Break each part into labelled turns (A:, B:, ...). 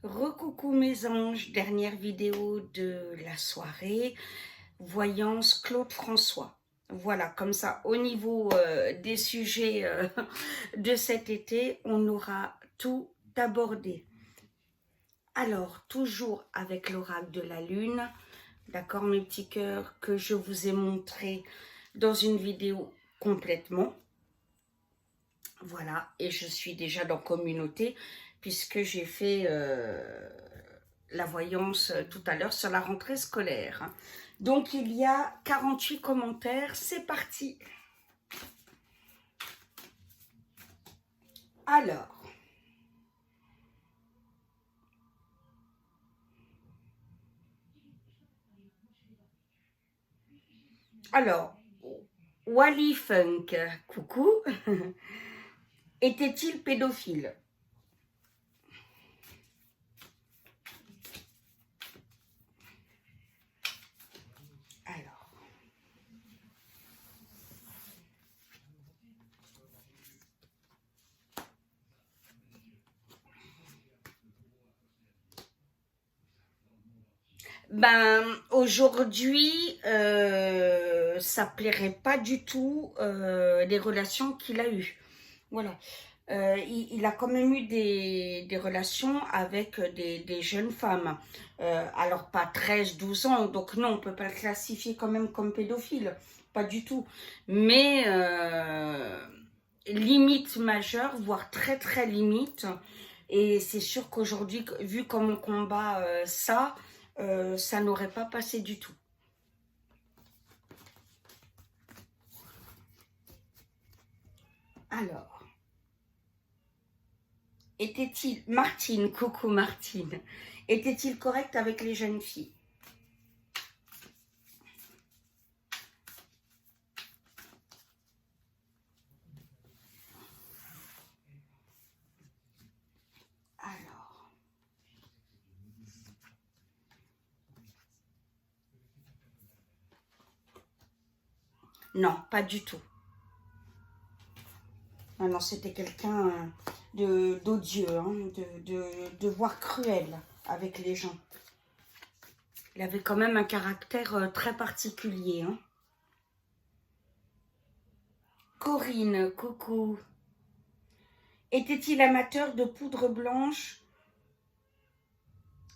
A: Recoucou mes anges, dernière vidéo de la soirée, voyance Claude François. Voilà, comme ça, au niveau des sujets de cet été, on aura tout abordé. Alors, toujours avec l'oracle de la lune, d'accord mes petits cœurs, que je vous ai montré dans une vidéo complètement. Voilà, et je suis déjà dans communauté, puisque j'ai fait la voyance tout à l'heure sur la rentrée scolaire. Donc, il y a 48 commentaires. C'est parti. Alors, Wally Funk, coucou. Était-il pédophile? Alors, ben, aujourd'hui, ça plairait pas du tout les relations qu'il a eues. Voilà. Il a quand même eu des relations avec des jeunes femmes. Alors pas 13, 12 ans, donc non, on ne peut pas le classifier quand même comme pédophile. Pas du tout. Mais limite majeure, voire très très limite. Et c'est sûr qu'aujourd'hui, vu comme on combat ça, ça n'aurait pas passé du tout. Alors, était-il, Martine, coucou Martine, était-il correct avec les jeunes filles? Alors, non, pas du tout. Non, non, c'était quelqu'un d'odieux, hein, de voire cruel avec les gens. Il avait quand même un caractère très particulier. Hein. Corinne, coucou. Était-il amateur de poudre blanche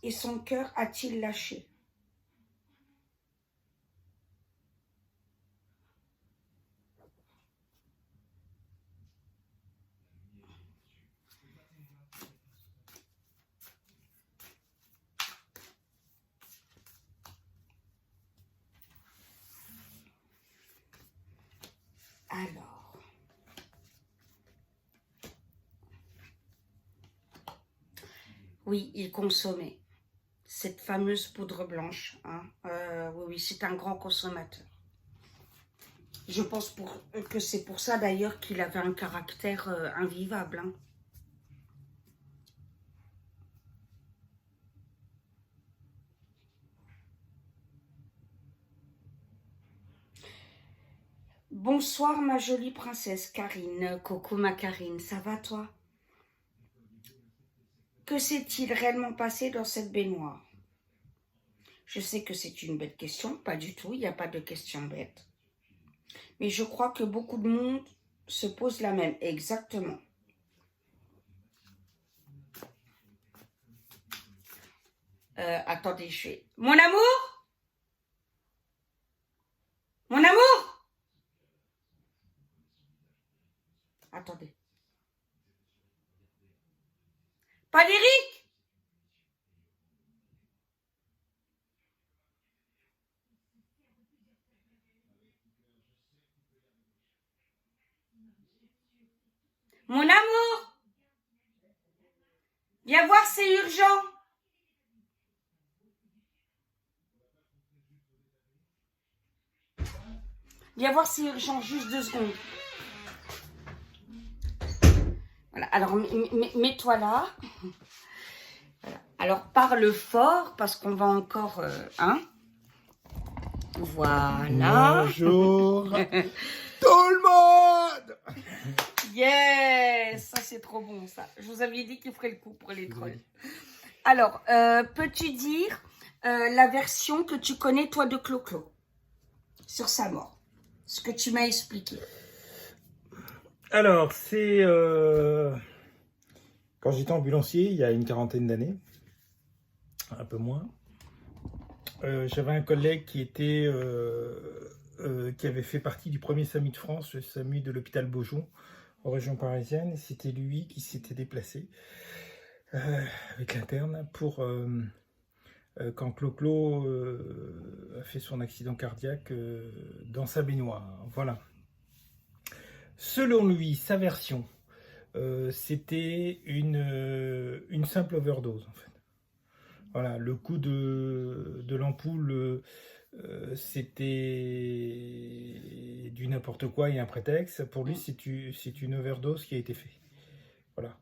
A: et son cœur a-t-il lâché? Alors, oui, il consommait cette fameuse poudre blanche. Hein. Oui, oui, c'est un grand consommateur. Je pense que c'est pour ça d'ailleurs qu'il avait un caractère invivable. Hein. Bonsoir ma jolie princesse Karine. Coucou ma Karine, ça va toi? Que s'est-il réellement passé dans cette baignoire? Je sais que c'est une bête question, pas du tout, il n'y a pas de question bête. Mais je crois que beaucoup de monde se pose la même, exactement. Attendez, je vais... Mon amour? Mon amour? Attendez. Pas d'Eric? Mon amour? Viens voir, c'est urgent. Viens voir, c'est urgent, juste 2 secondes. Voilà, alors mets-toi là. Voilà. Alors parle fort parce qu'on va encore... hein. Voilà.
B: Bonjour tout le monde.
A: Yes, ça c'est trop bon ça. Je vous avais dit qu'il ferait le coup pour les trolls. Alors, peux-tu dire la version que tu connais, toi, de Clo-Clo, sur sa mort? Ce que tu m'as expliqué.
B: Alors, c'est quand j'étais ambulancier, il y a une quarantaine d'années, un peu moins. J'avais un collègue qui avait fait partie du premier SAMU de France, le SAMU de l'hôpital Beaujon, en région parisienne. C'était lui qui s'était déplacé avec l'interne pour quand Clo-Clo a fait son accident cardiaque dans sa baignoire. Voilà. Selon lui, sa version, c'était une simple overdose en fait. Voilà, le coup de l'ampoule, c'était du n'importe quoi et un prétexte. Pour lui, c'est une overdose qui a été faite. Voilà.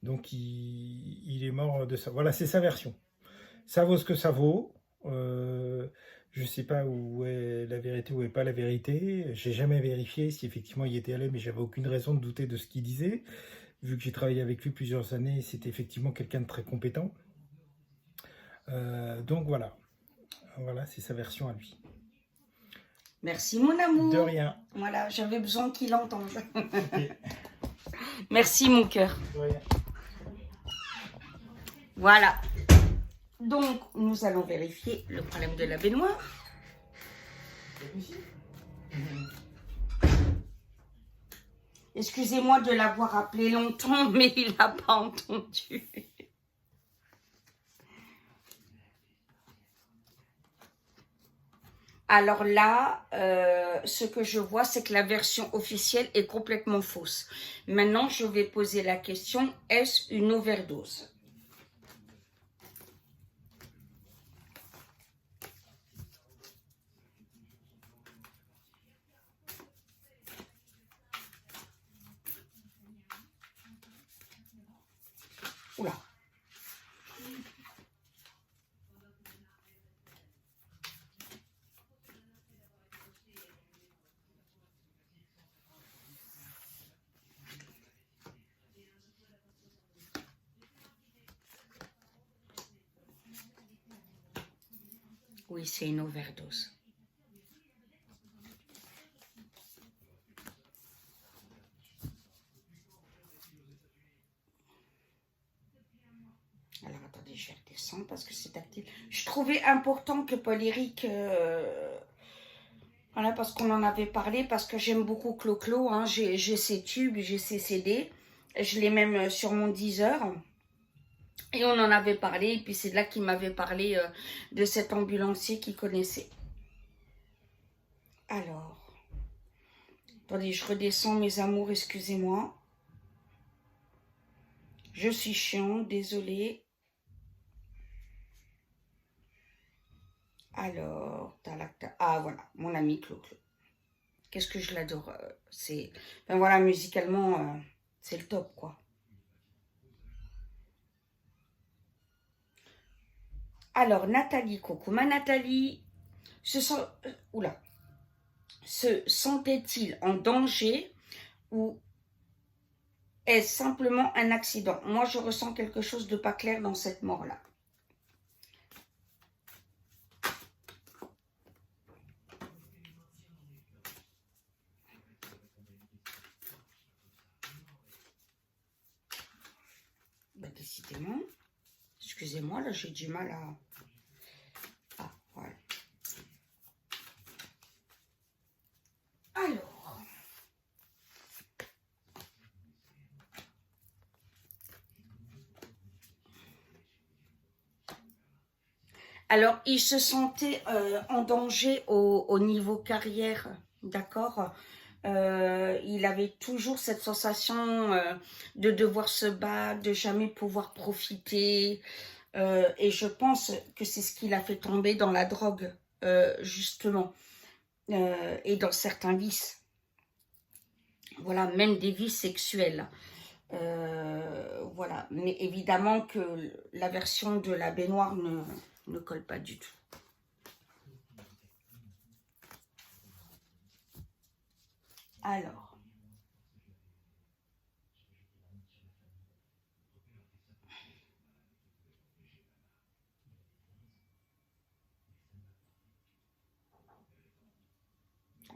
B: Donc il est mort de ça. Voilà, c'est sa version. Ça vaut ce que ça vaut. Je ne sais pas où est la vérité, où est pas la vérité. J'ai jamais vérifié si effectivement il était allé, mais j'avais aucune raison de douter de ce qu'il disait. Vu que j'ai travaillé avec lui plusieurs années, c'était effectivement quelqu'un de très compétent. Donc voilà. Voilà, c'est sa version à lui.
A: Merci, mon amour.
B: De rien.
A: Voilà, j'avais besoin qu'il entende.
B: Okay.
A: Merci, mon cœur.
B: De rien.
A: Voilà. Donc, nous allons vérifier le problème de la baignoire. Excusez-moi de l'avoir appelé longtemps, mais il n'a pas entendu. Alors là, ce que je vois, c'est que la version officielle est complètement fausse. Maintenant, je vais poser la question, est-ce une overdose ? Oula. Oui, c'est une overdose. Alors, attendez, je vais redescendre parce que c'est actif. Je trouvais important que Paul-Éric... voilà, parce qu'on en avait parlé, parce que j'aime beaucoup Clo-Clo. Hein, j'ai ses tubes, j'ai ses CD. Je l'ai même sur mon Deezer. Et on en avait parlé, et puis c'est là qu'il m'avait parlé de cet ambulancier qu'il connaissait. Alors, attendez, je redescends mes amours, excusez-moi. Je suis chiant, désolée. Alors, ah voilà, mon ami Clo-Clo. Qu'est-ce que je l'adore. C'est, ben voilà, musicalement, c'est le top, quoi. Alors, Nathalie, coucou. Ma Nathalie, se sentait-il en danger ou est-ce simplement un accident? Moi, je ressens quelque chose de pas clair dans cette mort-là. Ben, décidément. Excusez-moi, là, j'ai du mal à... Ah, voilà. Alors, il se sentait en danger au niveau carrière, d'accord. Il avait toujours cette sensation de devoir se battre, de jamais pouvoir profiter. Et je pense que c'est ce qui l'a fait tomber dans la drogue, justement, et dans certains vices. Voilà, même des vices sexuels. Voilà, mais évidemment que la version de la baignoire ne colle pas du tout. Alors,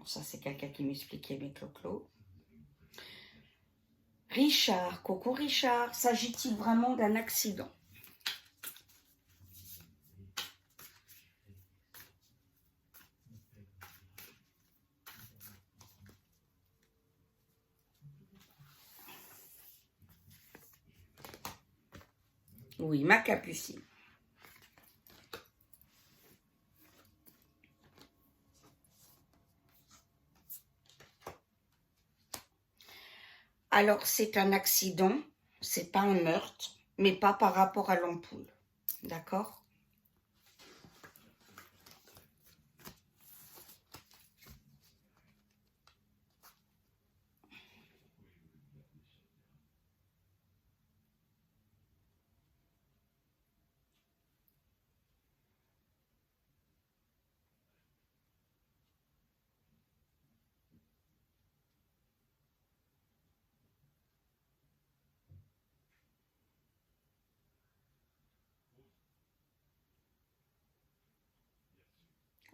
A: Ça, c'est quelqu'un qui m'expliquait mes clo-clo. Richard, coucou Richard, s'agit-il vraiment d'un accident? Oui, ma capucine. Alors, c'est un accident, c'est pas un meurtre, mais pas par rapport à l'ampoule. D'accord?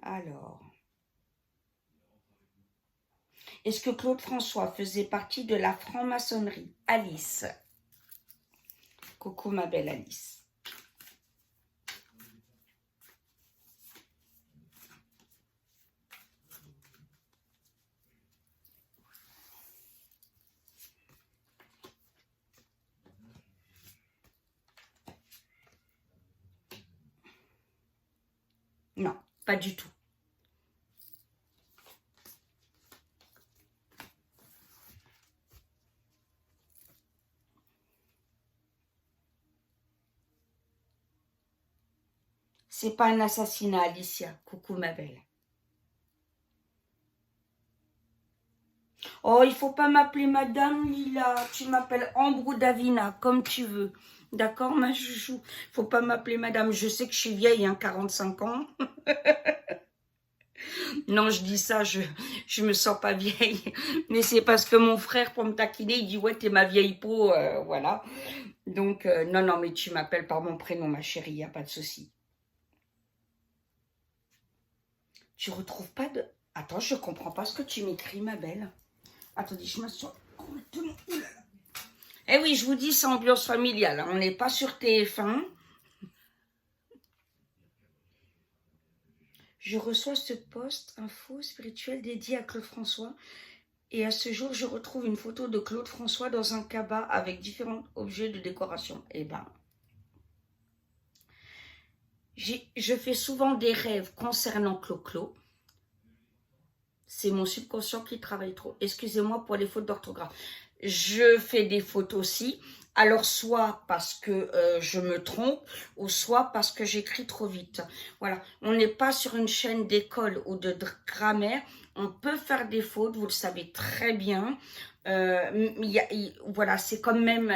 A: Alors, est-ce que Claude François faisait partie de la franc-maçonnerie? Alice. Coucou ma belle Alice. Non, pas du tout. C'est pas un assassinat, Alicia. Coucou ma belle. Oh, il faut pas m'appeler Madame Lila. Tu m'appelles Ambre ou Davina, comme tu veux. D'accord, ma chouchou? Faut pas m'appeler Madame. Je sais que je suis vieille, hein, 45 ans. Non, je dis ça, je me sens pas vieille. Mais c'est parce que mon frère, pour me taquiner, il dit, ouais, t'es ma vieille peau, voilà. Donc, non, non, mais tu m'appelles par mon prénom, ma chérie, y a pas de souci. Tu retrouves pas de... Attends, je comprends pas ce que tu m'écris, ma belle. Attendez, je m'assois. Eh oui, je vous dis, c'est ambiance familiale. On n'est pas sur TF1. Je reçois ce post info spirituel dédié à Claude François. Et à ce jour, je retrouve une photo de Claude François dans un cabas avec différents objets de décoration. Eh ben, je fais souvent des rêves concernant Clo-Clo. C'est mon subconscient qui travaille trop. Excusez-moi pour les fautes d'orthographe. Je fais des fautes aussi. Alors, soit parce que je me trompe, ou soit parce que j'écris trop vite. Voilà. On n'est pas sur une chaîne d'école ou de grammaire. On peut faire des fautes, vous le savez très bien. Voilà, c'est quand même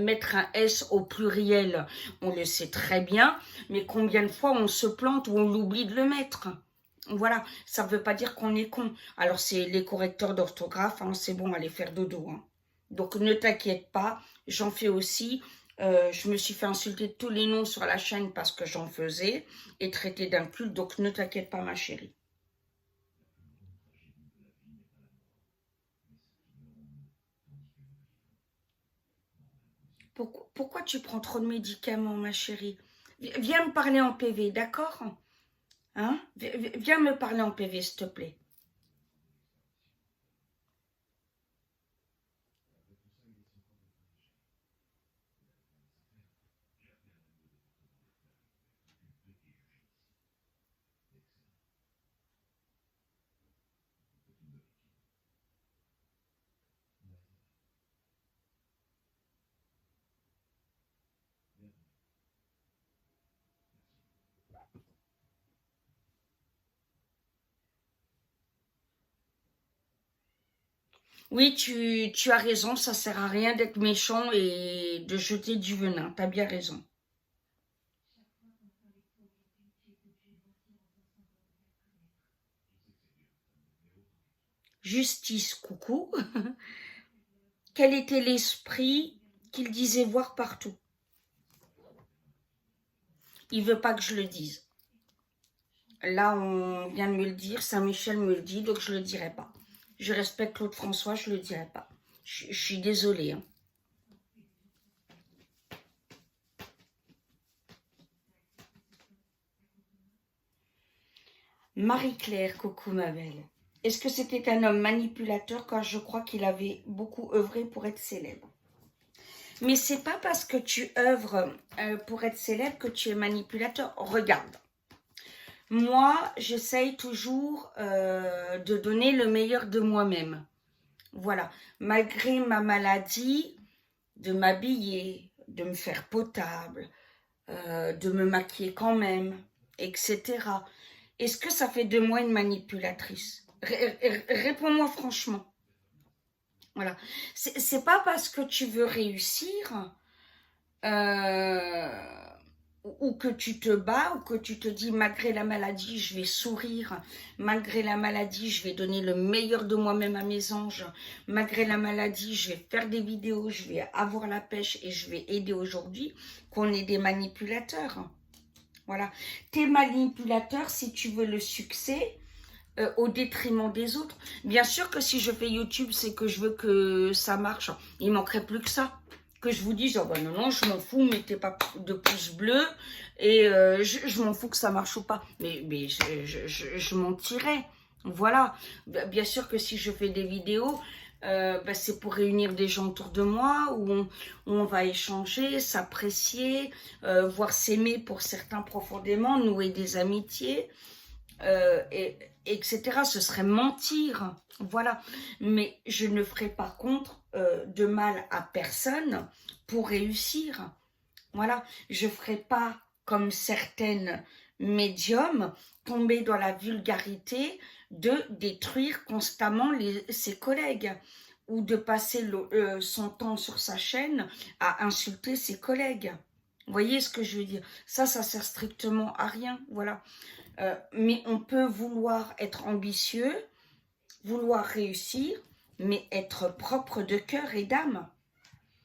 A: mettre un S au pluriel. On le sait très bien. Mais combien de fois on se plante ou on l'oublie de le mettre? Voilà, ça ne veut pas dire qu'on est con. Alors, c'est les correcteurs d'orthographe, hein, c'est bon, allez faire dodo. Hein. Donc, ne t'inquiète pas, j'en fais aussi. Je me suis fait insulter de tous les noms sur la chaîne parce que j'en faisais et traité d'inculte. Donc, ne t'inquiète pas, ma chérie. Pourquoi tu prends trop de médicaments, ma chérie? Viens me parler en PV, d'accord? Hein? Viens me parler en PV, s'il te plaît. Oui, tu as raison, ça sert à rien d'être méchant et de jeter du venin. T'as bien raison. Justice, coucou. Quel était l'esprit qu'il disait voir partout? Il veut pas que je le dise. Là, on vient de me le dire, Saint-Michel me le dit, donc je ne le dirai pas. Je respecte Claude François, je ne le dirai pas. Je suis désolée. Hein. Marie-Claire, coucou ma belle. Est-ce que c'était un homme manipulateur car je crois qu'il avait beaucoup œuvré pour être célèbre. Mais c'est pas parce que tu œuvres pour être célèbre que tu es manipulateur. Regarde. Moi, j'essaye toujours de donner le meilleur de moi-même. Voilà. Malgré ma maladie, de m'habiller, de me faire potable, de me maquiller quand même, etc. Est-ce que ça fait de moi une manipulatrice? Réponds-moi franchement. Voilà. C'est pas parce que tu veux réussir ou que tu te bats ou que tu te dis malgré la maladie je vais sourire, malgré la maladie je vais donner le meilleur de moi-même à mes anges, malgré la maladie je vais faire des vidéos, je vais avoir la pêche et je vais aider aujourd'hui, qu'on est des manipulateurs. Voilà. T'es manipulateur si tu veux le succès au détriment des autres. Bien sûr que si je fais YouTube, c'est que je veux que ça marche. Il manquerait plus que ça. Que je vous dise, oh ben non, je m'en fous, mettez pas de pouce bleu et je m'en fous que ça marche ou pas. Mais je mentirais. Voilà. Bien sûr que si je fais des vidéos, c'est pour réunir des gens autour de moi où on va échanger, s'apprécier, voir s'aimer pour certains profondément, nouer des amitiés, etc. Ce serait mentir, voilà. Mais je ne ferai par contre de mal à personne pour réussir. Voilà, je ne ferai pas comme certaines médiums tomber dans la vulgarité de détruire constamment ses collègues ou de passer son temps sur sa chaîne à insulter ses collègues. Vous voyez ce que je veux dire? Ça sert strictement à rien, voilà. Mais on peut vouloir être ambitieux, vouloir réussir, mais être propre de cœur et d'âme.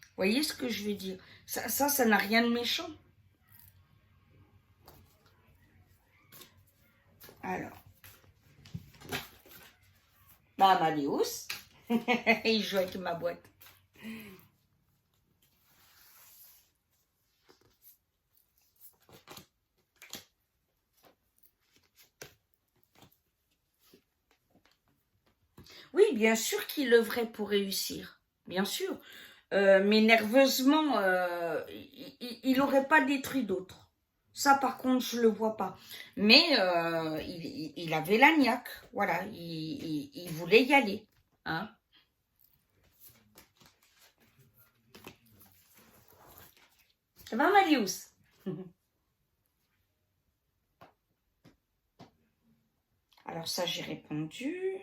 A: Vous voyez ce que je veux dire? Ça n'a rien de méchant. Alors. Bah, Amadeus, il joue avec ma boîte. Oui, bien sûr qu'il œuvrait pour réussir. Bien sûr. Mais nerveusement, il n'aurait pas détruit d'autres. Ça, par contre, je ne le vois pas. Mais il avait la niaque. Voilà, il voulait y aller. Hein. Ça va, Marius? Alors ça, j'ai répondu.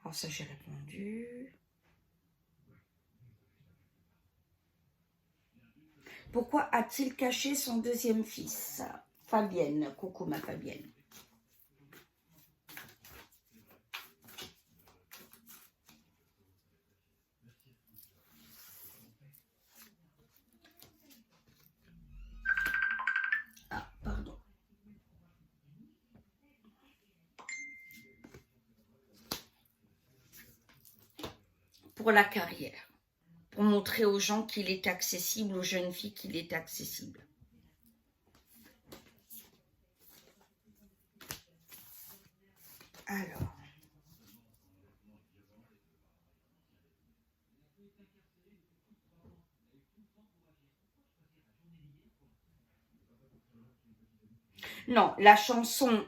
A: Alors ça, j'ai répondu. Pourquoi a-t-il caché son deuxième fils? Fabienne, coucou ma Fabienne. Ah, pardon. Pour la carrière. Pour montrer aux gens qu'il est accessible, aux jeunes filles qu'il est accessible. Alors. Non, la chanson,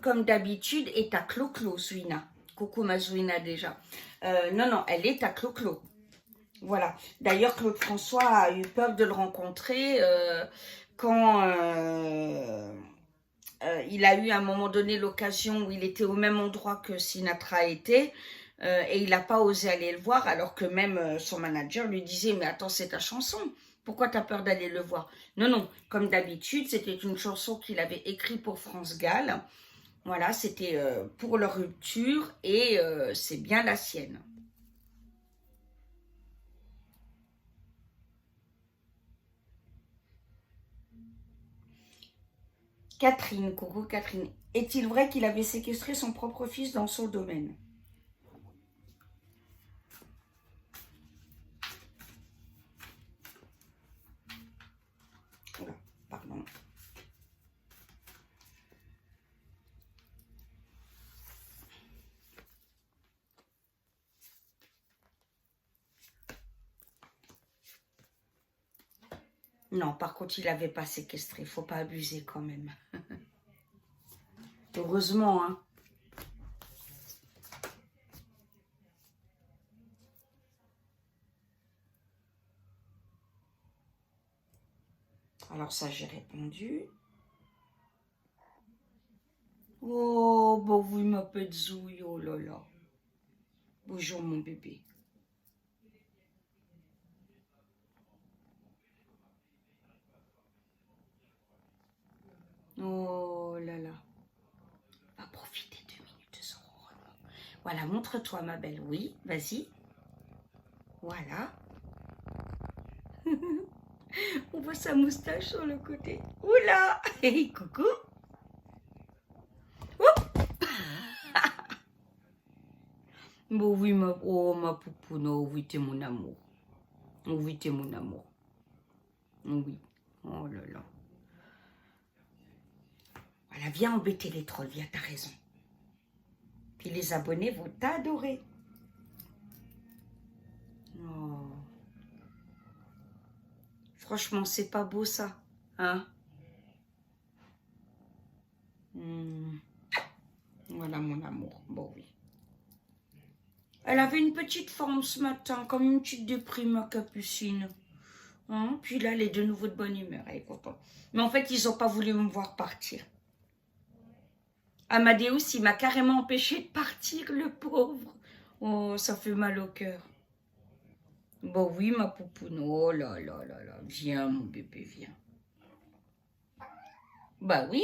A: comme d'habitude, est à Clo-Clo, Zouina. Coucou ma Zouina déjà. Non, elle est à Clo-Clo. Voilà. D'ailleurs, Claude François a eu peur de le rencontrer quand il a eu à un moment donné l'occasion où il était au même endroit que Sinatra était et il n'a pas osé aller le voir alors que même son manager lui disait « Mais attends, c'est ta chanson, pourquoi tu as peur d'aller le voir ?» Non, comme d'habitude, c'était une chanson qu'il avait écrite pour France Gall. Voilà, c'était pour leur rupture et c'est bien la sienne. Catherine, coucou Catherine. Est-il vrai qu'il avait séquestré son propre fils dans son domaine? Oula, pardon. Non, par contre, il n'avait pas séquestré. Il ne faut pas abuser quand même. Heureusement, hein. Alors ça, j'ai répondu. Oh, bon, oui, ma petite zouille, oh là là. Bonjour, mon bébé. Oh là là. Va profiter 2 minutes de son ronronnement. Voilà, montre-toi, ma belle. Oui, vas-y. Voilà. On voit sa moustache sur le côté. Oula. Hey, coucou. Bon, oui, ma poupoune. Oh, oui, t'es mon amour. Oh, oui, t'es mon amour. Oui. Oh là là. Voilà, viens embêter les trolls. Viens, t'as raison. Puis les abonnés vont t'adorer. Oh. Franchement, c'est pas beau ça. Hein? Voilà mon amour. Bon, oui. Elle avait une petite forme ce matin, comme une petite déprime à Capucine. Hein? Puis là, elle est de nouveau de bonne humeur. Elle est contente. Mais en fait, ils n'ont pas voulu me voir partir. Amadeus, il m'a carrément empêché de partir, le pauvre. Oh, ça fait mal au cœur. Bon, oui, ma poupoune. Oh là là là là. Viens, mon bébé, viens. Bah oui,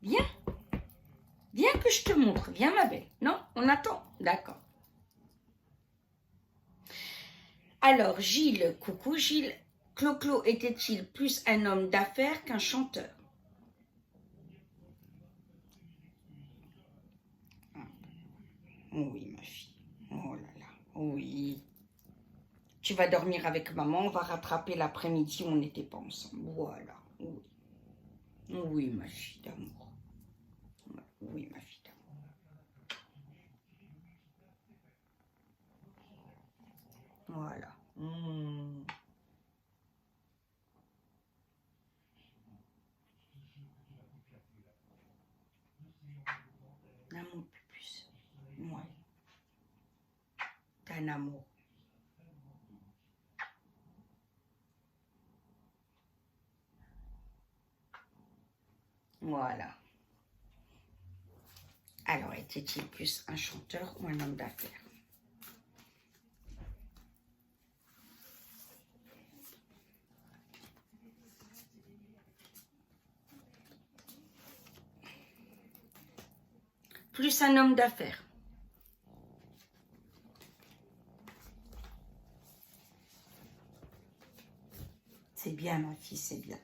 A: viens. Viens que je te montre. Viens, ma belle. Non, on attend. D'accord. Alors, Gilles, coucou Gilles. Clo-Clo était-il plus un homme d'affaires qu'un chanteur? Oui, ma fille. Oh là là. Oui. Tu vas dormir avec maman. On va rattraper l'après-midi où on n'était pas ensemble. Voilà. Oui. Oui, ma fille d'amour. Oui, ma fille d'amour. Voilà. Ah, mon pupus. Ouais. T'es un amour. Voilà. Alors, était-il plus un chanteur ou un homme d'affaires? Plus un homme d'affaires. C'est bien, ma fille, c'est bien.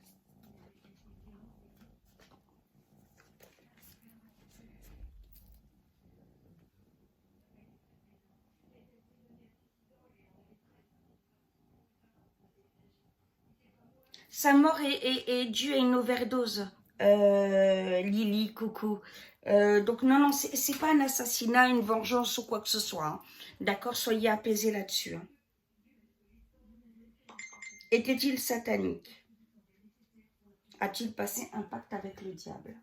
A: Sa mort est due à une overdose. Lily, coucou. Donc non, non, c'est pas un assassinat, une vengeance ou quoi que ce soit. Hein. D'accord, soyez apaisés là-dessus. Hein. Était-il satanique? A-t-il passé un pacte avec le diable?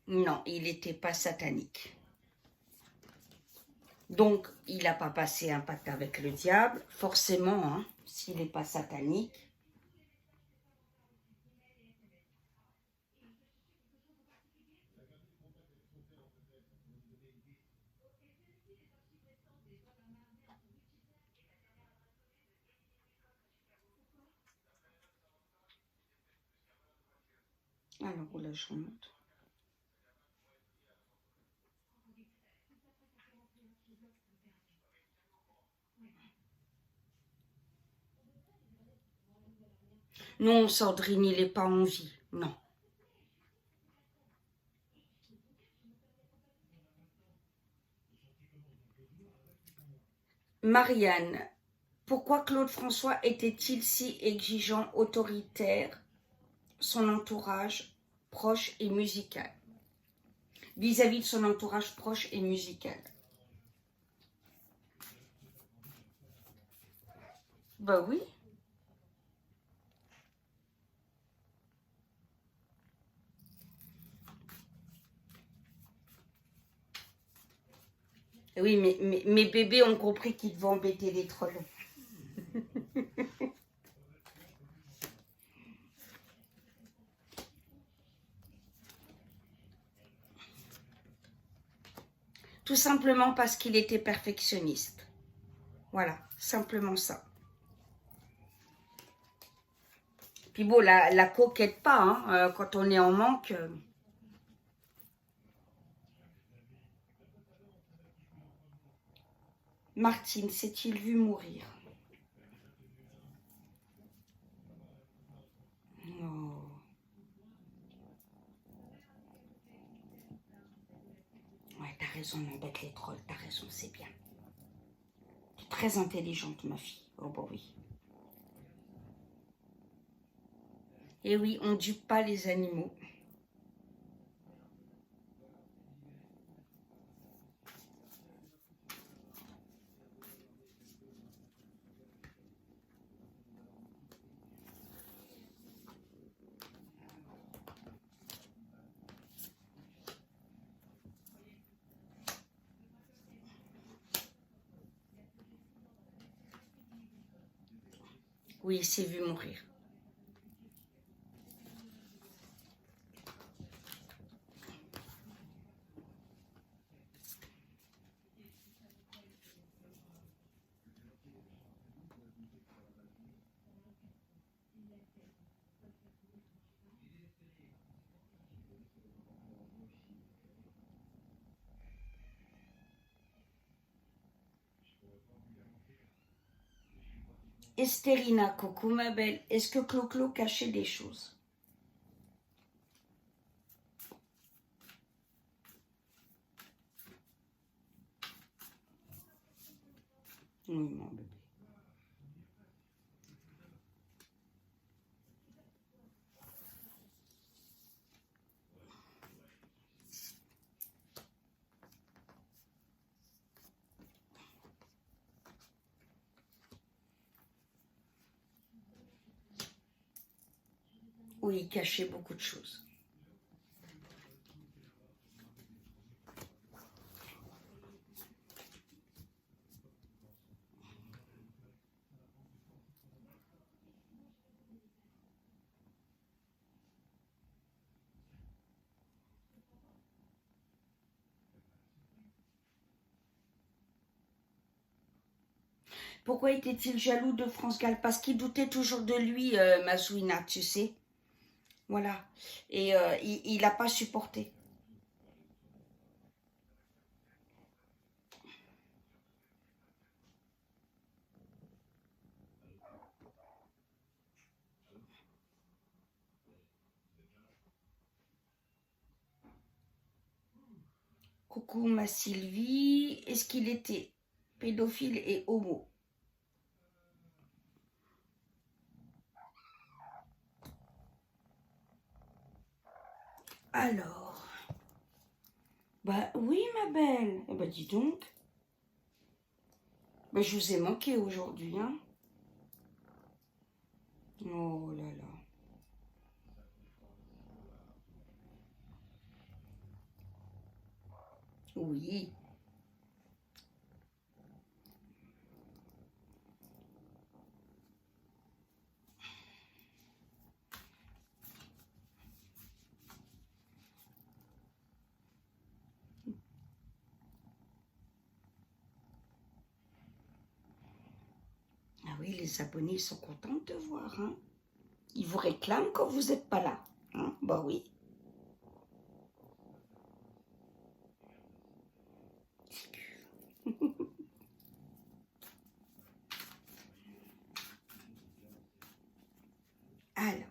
A: Non, il n'était pas satanique. Donc, il n'a pas passé un pacte avec le diable, forcément, hein, s'il n'est pas satanique. Alors, là, je remonte. Non, Sandrine, il n'est pas en vie. Non. Marianne, pourquoi Claude François était-il si exigeant, autoritaire, son entourage proche et musical, vis-à-vis de son entourage proche et musical? Bah oui. Oui, mais mes bébés ont compris qu'ils devaient embêter les trolls. Tout simplement parce qu'il était perfectionniste. Voilà, simplement ça. Puis bon, la coquette pas, hein, quand on est en manque. Martine s'est-il vu mourir? Oh. Ouais, t'as raison, on embête les trolls, t'as raison, c'est bien. T'es très intelligente, ma fille. Oh bah oui. Et oui, on ne dupe pas les animaux. Oui, il s'est vu mourir. Estérina, coucou ma belle, est-ce que Clo-Clo cachait des choses? Oui, mon bébé. Oui, il cachait beaucoup de choses. Pourquoi était-il jaloux de France Gall? Parce qu'il doutait toujours de lui, Mazouina, tu sais. Voilà. Et il n'a pas supporté. Coucou ma Sylvie. Est-ce qu'il était pédophile et homo? Alors. Bah oui ma belle. Eh ben dis donc. Bah, je vous ai manqué aujourd'hui, hein. Oh là là. Oui. Ah oui, les abonnés sont contents de te voir, hein. Ils vous réclament quand vous n'êtes pas là, hein. Bah oui. Alors.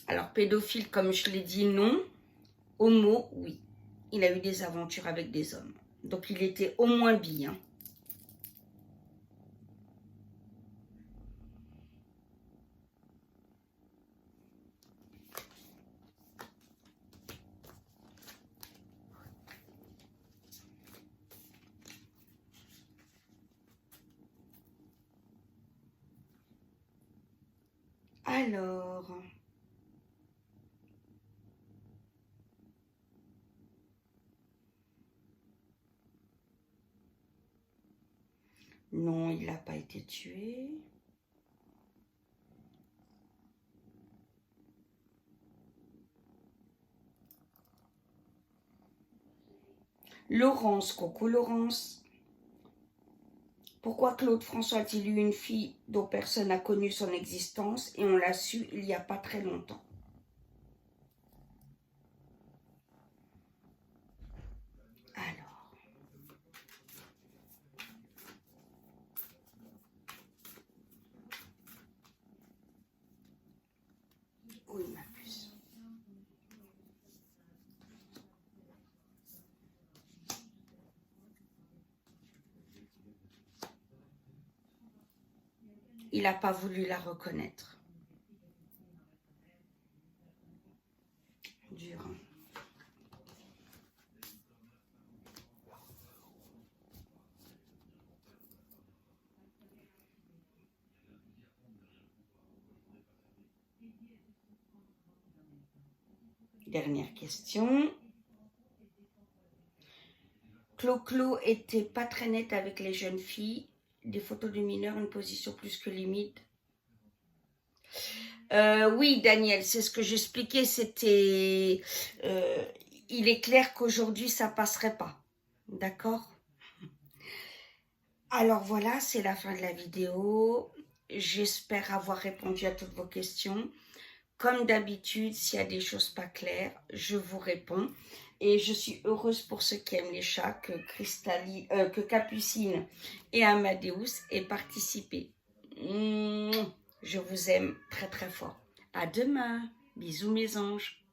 A: Alors, pédophile, comme je l'ai dit, non. Homo, oui. Il a eu des aventures avec des hommes. Donc, il était au moins bi, hein. Alors... Non, il n'a pas été tué. Laurence, coucou Laurence. Pourquoi Claude François a-t-il eu une fille dont personne n'a connu son existence et on l'a su il n'y a pas très longtemps? Alors. Oui, ma puce. Il n'a pas voulu la reconnaître. Dur. Hein. Dernière question. Clo-Clo était pas très net avec les jeunes filles. Des photos de mineurs, une position plus que limite. Oui, Daniel, c'est ce que j'expliquais. C'était... il est clair qu'aujourd'hui, ça passerait pas. D'accord? Alors voilà, c'est la fin de la vidéo. J'espère avoir répondu à toutes vos questions. Comme d'habitude, s'il y a des choses pas claires, je vous réponds. Et je suis heureuse pour ceux qui aiment les chats, que Capucine et Amadeus aient participé. Je vous aime très très fort. À demain. Bisous mes anges.